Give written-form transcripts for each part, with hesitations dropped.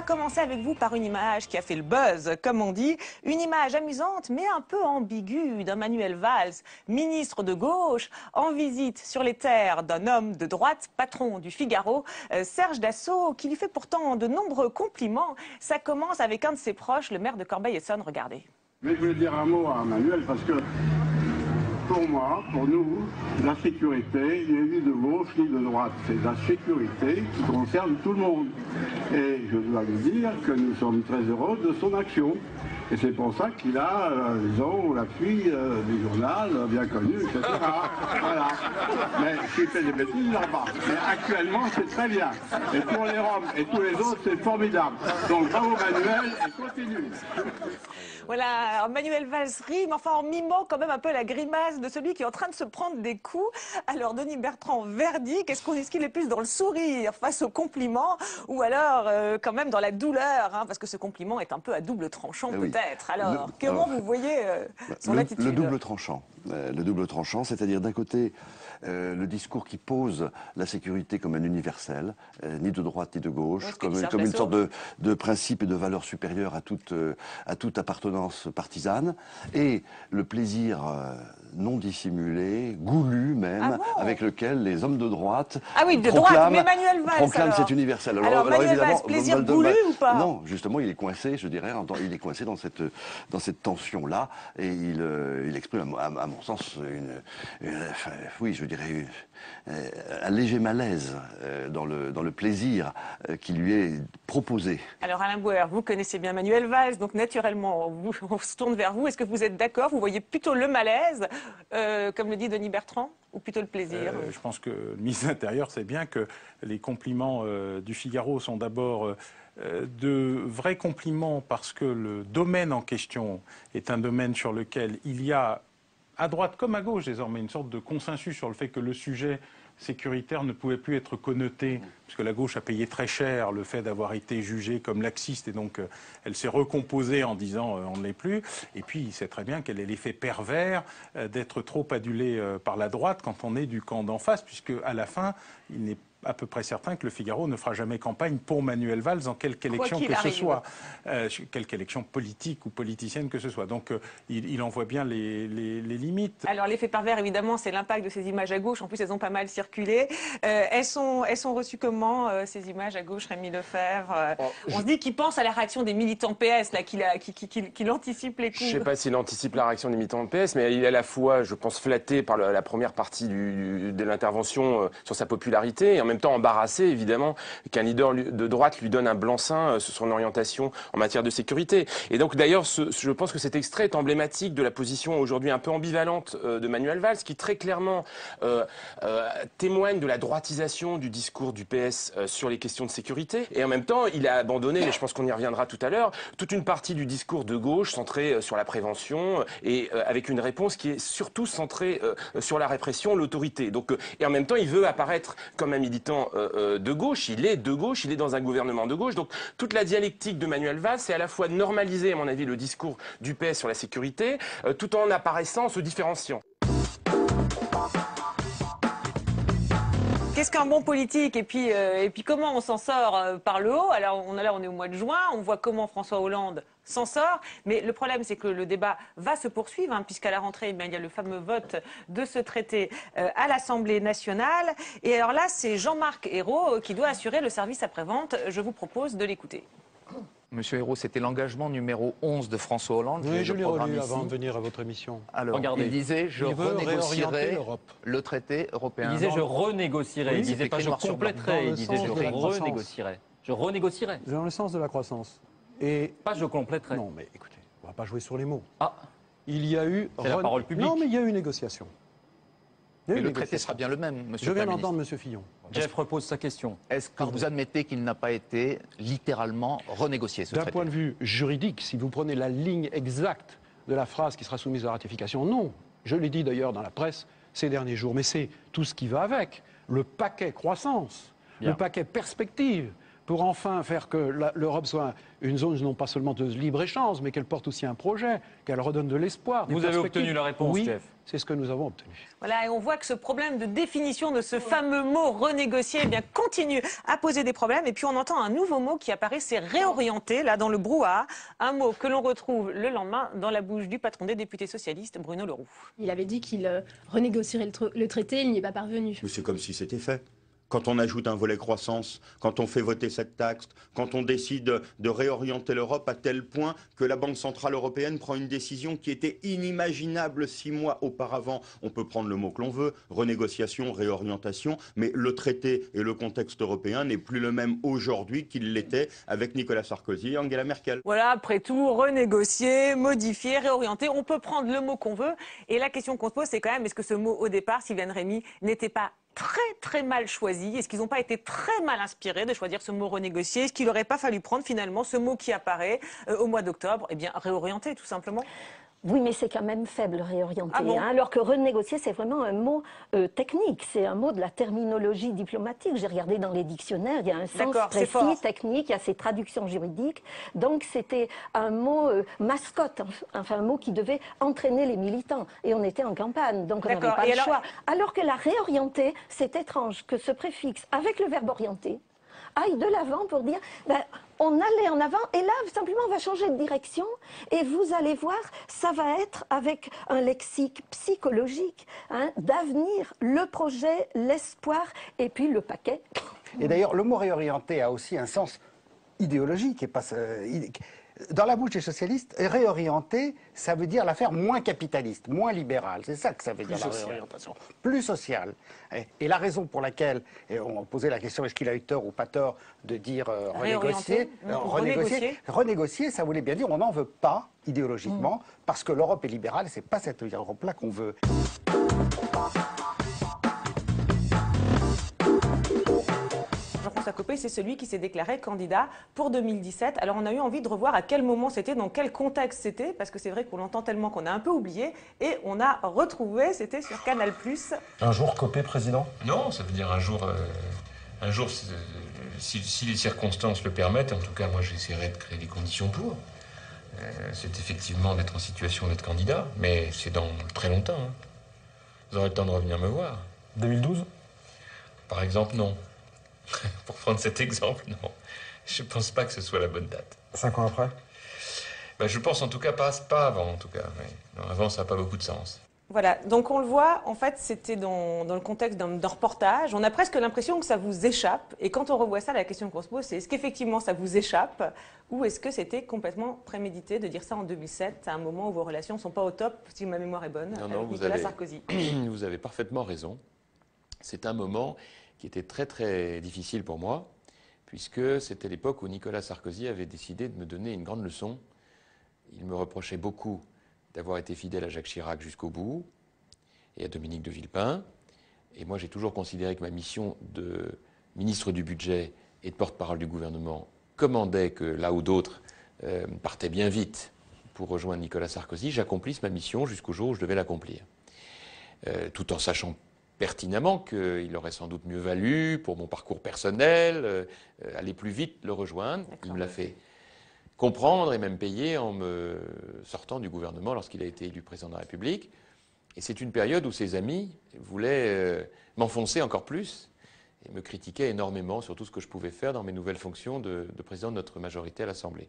commencer avec vous par une image qui a fait le buzz, comme on dit. Une image amusante, mais un peu ambiguë d'un Manuel Valls, ministre de gauche, en visite sur les terres d'un homme de droite, patron du Figaro, Serge Dassault, qui lui fait pourtant de nombreux compliments. Ça commence avec un de ses proches, le maire de Corbeil-Essonnes. Regardez. Mais je voulais dire un mot à Manuel parce que pour moi, pour nous, la sécurité, il n'est ni de gauche ni de droite. C'est la sécurité qui concerne tout le monde. Et je dois lui dire que nous sommes très heureux de son action. Et c'est pour ça qu'il a, disons, l'appui du journal bien connu, etc. Voilà. Mais s'il fait des bêtises, il n'en pas. Mais actuellement, c'est très bien. Et pour les Roms et tous les autres, c'est formidable. Donc bravo Manuel et continue. Voilà, alors Manuel Valls rit, mais enfin en mimant quand même un peu la grimace de celui qui est en train de se prendre des coups. Alors Denis Bertrand, verdict, est-ce qu'il est plus dans le sourire face au compliment ou alors quand même dans la douleur, hein, parce que ce compliment est un peu à double tranchant peut-être. Alors, comment vous voyez son attitude? Le double tranchant. Le double tranchant, c'est-à-dire d'un côté le discours qui pose la sécurité comme un universel, ni de droite ni de gauche, comme une sorte de principe et de valeur supérieure à toute appartenance partisane, et le plaisir non dissimulé, goulu même, avec lequel les hommes de droite proclament cet universel. Alors Manuel Valls, plaisir goulu ou pas? Non, justement, il est coincé, je dirais, il est coincé dans cette tension-là, et il exprime, à mon sens, oui, je dirais, un léger malaise dans le plaisir qui lui est proposé. Alors Alain Bouer, vous connaissez bien Manuel Valls, donc naturellement, on se tourne vers vous. Est-ce que vous êtes d'accord? Vous voyez plutôt le malaise, comme le dit Denis Bertrand, ou plutôt le plaisir? Je pense que le ministre de l'Intérieur sait bien que les compliments du Figaro sont d'abord de vrais compliments parce que le domaine en question est un domaine sur lequel il y a, à droite comme à gauche désormais, une sorte de consensus sur le fait que le sujet sécuritaire ne pouvait plus être connoté, puisque la gauche a payé très cher le fait d'avoir été jugée comme laxiste, et donc elle s'est recomposée en disant on ne l'est plus. Et puis il sait très bien quel est l'effet pervers d'être trop adulé par la droite quand on est du camp d'en face, puisque à la fin, il n'est à peu près certain que le Figaro ne fera jamais campagne pour Manuel Valls en quelque élection que ce soit, quelque élection politique ou politicienne que ce soit. Donc il en voit bien les limites. Alors l'effet pervers, évidemment, c'est l'impact de ces images à gauche. En plus, elles ont pas mal circulé. Elles sont reçues comment, ces images à gauche, Rémi Lefebvre? On se dit qu'il pense à la réaction des militants PS, là, qu'il anticipe les coups. Je ne sais pas s'il anticipe la réaction des militants PS, mais il est à la fois, je pense, flatté par la première partie de l'intervention sur sa popularité, et en même temps embarrassé, évidemment, qu'un leader de droite lui donne un blanc-seing sur son orientation en matière de sécurité. Et donc, d'ailleurs, je pense que cet extrait est emblématique de la position aujourd'hui un peu ambivalente de Manuel Valls, qui très clairement témoigne de la droitisation du discours du PS sur les questions de sécurité. Et en même temps, il a abandonné, et je pense qu'on y reviendra tout à l'heure, toute une partie du discours de gauche centré sur la prévention et avec une réponse qui est surtout centrée sur la répression, l'autorité. Donc, et en même temps, il veut apparaître comme un militant de gauche, il est de gauche, il est dans un gouvernement de gauche. Donc toute la dialectique de Manuel Valls, c'est à la fois de normaliser, à mon avis, le discours du PS sur la sécurité, tout en apparaissant, en se différenciant. Qu'est-ce qu'un bon politique? Et puis comment on s'en sort par le haut? Alors là, on est au mois de juin, on voit comment François Hollande s'en sort, mais le problème c'est que le débat va se poursuivre, hein, puisqu'à la rentrée, il y a le fameux vote de ce traité à l'Assemblée nationale. Et alors là, c'est Jean-Marc Ayrault qui doit assurer le service après-vente. Je vous propose de l'écouter. Monsieur Ayrault, c'était l'engagement numéro 11 de François Hollande. Oui, je l'ai relu avant de venir à votre émission. Alors, regardez, il disait je renégocierai le traité européen. Il disait je renégocierai, oui, il disait pas je compléterai, il disait je renégocierai. Je renégocierai. Dans le sens de la croissance. Et pas je compléterai. Non, mais écoutez, on ne va pas jouer sur les mots. Ah, il y a eu... C'est la parole publique. Non, mais il y a eu négociation. Mais le traité sera bien le même, monsieur. Je viens d'entendre monsieur Fillon. Jeff repose sa question. Est-ce que vous admettez qu'il n'a pas été littéralement renégocié, ce traité? D'un point de vue juridique, si vous prenez la ligne exacte de la phrase qui sera soumise à ratification, non. Je l'ai dit d'ailleurs dans la presse ces derniers jours, mais c'est tout ce qui va avec. Le paquet croissance, le paquet perspective, pour enfin faire que l'Europe soit une zone non pas seulement de libre-échange, mais qu'elle porte aussi un projet, qu'elle redonne de l'espoir. Vous avez obtenu la réponse, oui, chef. C'est ce que nous avons obtenu. Voilà, et on voit que ce problème de définition de ce fameux mot renégocier, eh bien, continue à poser des problèmes. Et puis on entend un nouveau mot qui apparaît, c'est réorienter, là dans le brouhaha, un mot que l'on retrouve le lendemain dans la bouche du patron des députés socialistes, Bruno Le Roux. Il avait dit qu'il renégocierait le traité, il n'y est pas parvenu. Mais c'est comme si c'était fait. Quand on ajoute un volet croissance, quand on fait voter cette taxe, quand on décide de réorienter l'Europe à tel point que la Banque Centrale Européenne prend une décision qui était inimaginable 6 mois auparavant. On peut prendre le mot que l'on veut, renégociation, réorientation, mais le traité et le contexte européen n'est plus le même aujourd'hui qu'il l'était avec Nicolas Sarkozy et Angela Merkel. Voilà, après tout, renégocier, modifier, réorienter, on peut prendre le mot qu'on veut. Et la question qu'on se pose, c'est quand même, est-ce que ce mot, au départ, Sylviane Rémy, n'était pas très mal choisi? Est-ce qu'ils n'ont pas été très mal inspirés de choisir ce mot renégocier? Est-ce qu'il n'aurait pas fallu prendre finalement ce mot qui apparaît au mois d'octobre? Eh bien, réorienter tout simplement. Oui, mais c'est quand même faible, réorienter. Ah bon? Alors que renégocier, c'est vraiment un mot technique. C'est un mot de la terminologie diplomatique. J'ai regardé dans les dictionnaires, il y a un sens précis, technique, il y a ses traductions juridiques. Donc c'était un mot mascotte, enfin un mot qui devait entraîner les militants. Et on était en campagne, donc on n'avait pas le choix. Alors que la réorienter, c'est étrange que ce préfixe, avec le verbe orienter, aille de l'avant pour dire on allait en avant et là simplement on va changer de direction et vous allez voir, ça va être avec un lexique psychologique d'avenir, le projet, l'espoir et puis le paquet. Et d'ailleurs le mot réorienter a aussi un sens idéologique et pas dans la bouche des socialistes, réorienter, ça veut dire la faire moins capitaliste, moins libérale. C'est ça que ça veut dire, la réorientation. Plus sociale. Et la raison pour laquelle, et on posait la question, est-ce qu'il a eu tort ou pas tort de dire renégocier, ça voulait bien dire on n'en veut pas idéologiquement, parce que l'Europe est libérale et c'est pas cette Europe-là qu'on veut. Jean-François Copé, c'est celui qui s'est déclaré candidat pour 2017. Alors on a eu envie de revoir à quel moment c'était, dans quel contexte c'était, parce que c'est vrai qu'on l'entend tellement qu'on a un peu oublié, et on a retrouvé, c'était sur Canal+. Un jour Copé président? Non, ça veut dire un jour, si les circonstances le permettent, en tout cas moi j'essaierai de créer les conditions pour. C'est effectivement d'être en situation d'être candidat, mais c'est dans très longtemps. Hein. Vous aurez le temps de revenir me voir. 2012? Par exemple, non. Pour prendre cet exemple, non. Je ne pense pas que ce soit la bonne date. 5 ans après? Je pense en tout cas pas avant, en tout cas. Oui. Non, avant, ça n'a pas beaucoup de sens. Voilà, donc on le voit, en fait, c'était dans le contexte d'un reportage. On a presque l'impression que ça vous échappe. Et quand on revoit ça, la question qu'on se pose, c'est est-ce qu'effectivement ça vous échappe ou est-ce que c'était complètement prémédité de dire ça en 2007, à un moment où vos relations ne sont pas au top, si ma mémoire est bonne, avec Nicolas Sarkozy? Vous avez parfaitement raison. C'est un moment qui était très difficile pour moi, puisque c'était l'époque où Nicolas Sarkozy avait décidé de me donner une grande leçon. Il me reprochait beaucoup d'avoir été fidèle à Jacques Chirac jusqu'au bout, et à Dominique de Villepin. Et moi, j'ai toujours considéré que ma mission de ministre du Budget et de porte-parole du gouvernement commandait que là où d'autres partaient bien vite pour rejoindre Nicolas Sarkozy, j'accomplisse ma mission jusqu'au jour où je devais l'accomplir. Tout en sachant pertinemment qu'il aurait sans doute mieux valu, pour mon parcours personnel, aller plus vite le rejoindre. Il me l'a fait comprendre et même payer en me sortant du gouvernement lorsqu'il a été élu président de la République. Et c'est une période où ses amis voulaient m'enfoncer encore plus et me critiquaient énormément sur tout ce que je pouvais faire dans mes nouvelles fonctions de président de notre majorité à l'Assemblée.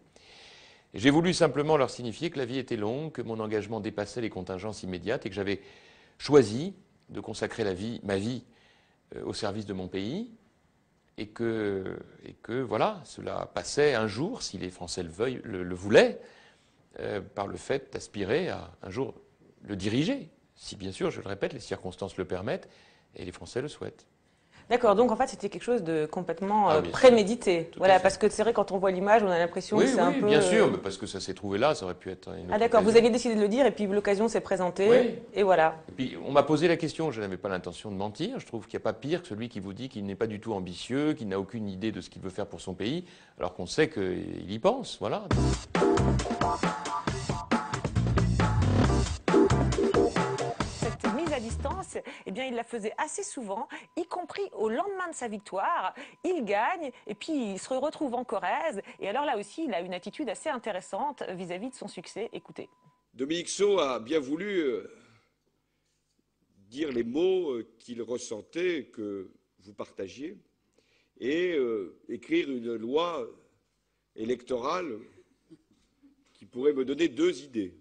J'ai voulu simplement leur signifier que la vie était longue, que mon engagement dépassait les contingences immédiates et que j'avais choisi de consacrer ma vie au service de mon pays et que voilà, cela passait un jour, si les Français le voulaient, par le fait d'aspirer à un jour le diriger, si bien sûr, je le répète, les circonstances le permettent et les Français le souhaitent. D'accord, donc en fait c'était quelque chose de complètement prémédité. Voilà, parce que c'est vrai quand on voit l'image, on a l'impression que c'est un peu... Oui, bien sûr, mais parce que ça s'est trouvé là, ça aurait pu être une autre d'accord, occasion. vous aviez décidé de le dire et puis l'occasion s'est présentée, et voilà. Et puis on m'a posé la question, je n'avais pas l'intention de mentir, je trouve qu'il n'y a pas pire que celui qui vous dit qu'il n'est pas du tout ambitieux, qu'il n'a aucune idée de ce qu'il veut faire pour son pays, alors qu'on sait qu'il y pense, voilà. Cette mise à distance, eh bien, bien, il la faisait assez souvent, y compris au lendemain de sa victoire. Il gagne et puis il se retrouve en Corrèze. Et alors là aussi, il a une attitude assez intéressante vis-à-vis de son succès. Écoutez. Dominique Sceaux a bien voulu dire les mots qu'il ressentait, que vous partagiez, et écrire une loi électorale qui pourrait me donner deux idées.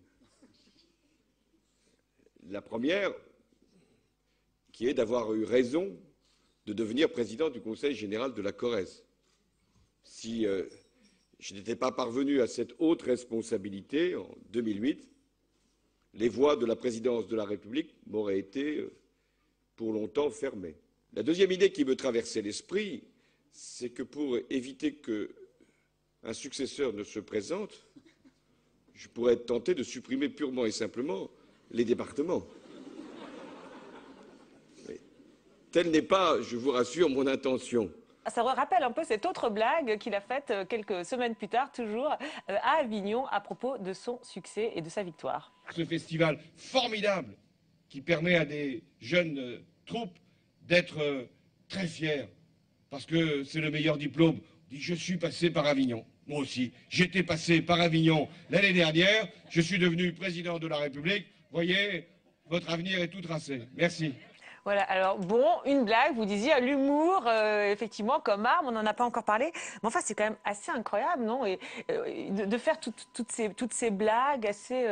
La première, qui est d'avoir eu raison de devenir président du Conseil général de la Corrèze. Si je n'étais pas parvenu à cette haute responsabilité en 2008, les voies de la présidence de la République m'auraient été pour longtemps fermées. La deuxième idée qui me traversait l'esprit, c'est que pour éviter qu'un successeur ne se présente, je pourrais être tenté de supprimer purement et simplement les départements. Mais telle n'est pas, je vous rassure, mon intention. Ça rappelle un peu cette autre blague qu'il a faite quelques semaines plus tard, toujours à Avignon, à propos de son succès et de sa victoire. Ce festival formidable qui permet à des jeunes troupes d'être très fiers, parce que c'est le meilleur diplôme. On dit, je suis passé par Avignon. Moi aussi, j'étais passé par Avignon l'année dernière, je suis devenu président de la République. Voyez, votre avenir est tout tracé. Merci. Voilà, alors bon, une blague, vous disiez, l'humour, effectivement, comme arme, on n'en a pas encore parlé, mais enfin, c'est quand même assez incroyable, non? Et de faire toutes ces blagues assez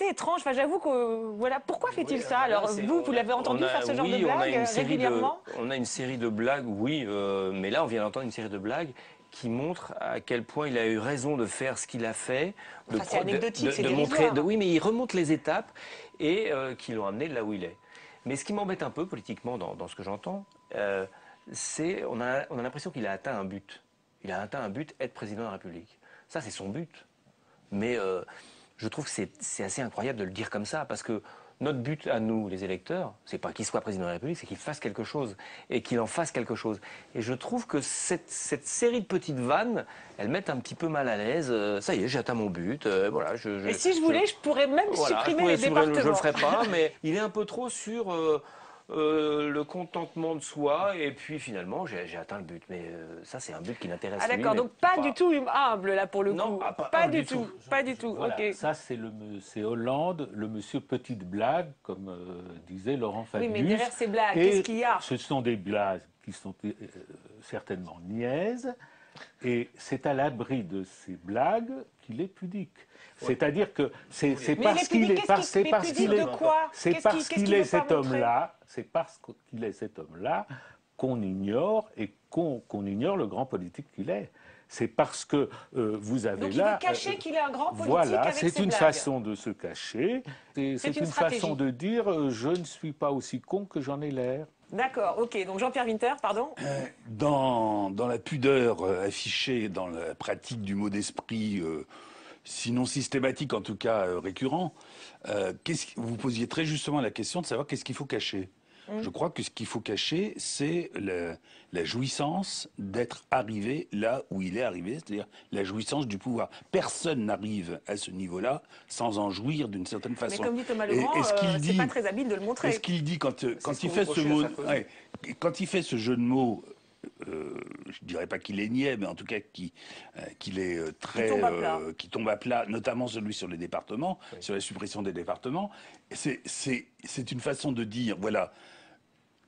étranges. Enfin, j'avoue que, voilà, pourquoi fait-il ça? Alors, vous l'avez entendu faire ce genre de blagues régulièrement? On a une série de blagues, oui, mais là, on vient d'entendre une série de blagues qui montre à quel point il a eu raison de faire ce qu'il a fait, c'est anecdotique, c'est montrer, oui, mais il remonte les étapes et qui l'ont amené là où il est. Mais ce qui m'embête un peu politiquement dans ce que j'entends, c'est on a l'impression qu'il a atteint un but. Il a atteint un but, être président de la République. Ça, c'est son but. Mais je trouve que c'est assez incroyable de le dire comme ça, parce que notre but à nous, les électeurs, c'est pas qu'il soit président de la République, c'est qu'il fasse quelque chose et qu'il en fasse quelque chose. Et je trouve que cette série de petites vannes, elles mettent un petit peu mal à l'aise. Ça y est, j'ai atteint mon but. Voilà. Et si je voulais, je pourrais même supprimer les départements. Je le ferai pas, mais il est un peu trop sur le contentement de soi, et puis finalement j'ai atteint le but, mais ça c'est un but qui l'intéresse. Ah d'accord, donc pas du tout humble là pour le coup. Non, pas du tout, pas du tout. Voilà, ok. Ça c'est Hollande, le monsieur petite blague, comme disait Laurent Fabius. Oui, mais derrière ces blagues, qu'est-ce qu'il y a? Ce sont des blagues qui sont certainement niaises, et c'est à l'abri de ces blagues qu'il est pudique. C'est-à-dire que c'est parce qu'il est, c'est parce qu'il est cet homme-là, c'est parce qu'il est cet homme-là qu'on ignore qu'on ignore le grand politique qu'il est. C'est parce que vous avez donc là. Donc il veut cacher qu'il est un grand politique. Voilà, avec c'est une blagues. façon de se cacher. C'est une stratégie. façon de dire je ne suis pas aussi con que j'en ai l'air. D'accord, ok. Donc Jean-Pierre Winter, pardon. Dans la pudeur affichée dans la pratique du mot d'esprit. Sinon systématique, en tout cas récurrent, vous posiez très justement la question de savoir qu'est-ce qu'il faut cacher. Je crois que ce qu'il faut cacher, c'est la jouissance d'être arrivé là où il est arrivé, c'est-à-dire la jouissance du pouvoir. Personne n'arrive à ce niveau-là sans en jouir d'une certaine façon. Mais comme dit Thomas Legrand, c'est pas très habile de le montrer. Est-ce qu'il dit quand il fait ce mot, quand il fait ce jeu de mots? Je dirais pas qu'il est niais, mais en tout cas qu'il est très qui tombe à plat, notamment celui sur les départements, sur la suppression des départements. C'est une façon de dire voilà,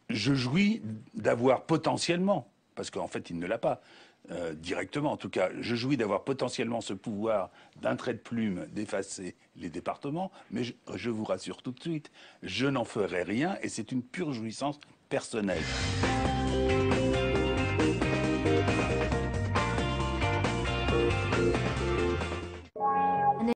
je jouis d'avoir potentiellement, parce qu'en fait il ne l'a pas directement, en tout cas, je jouis d'avoir potentiellement ce pouvoir d'un trait de plume d'effacer les départements, mais je vous rassure tout de suite, je n'en ferai rien et c'est une pure jouissance personnelle.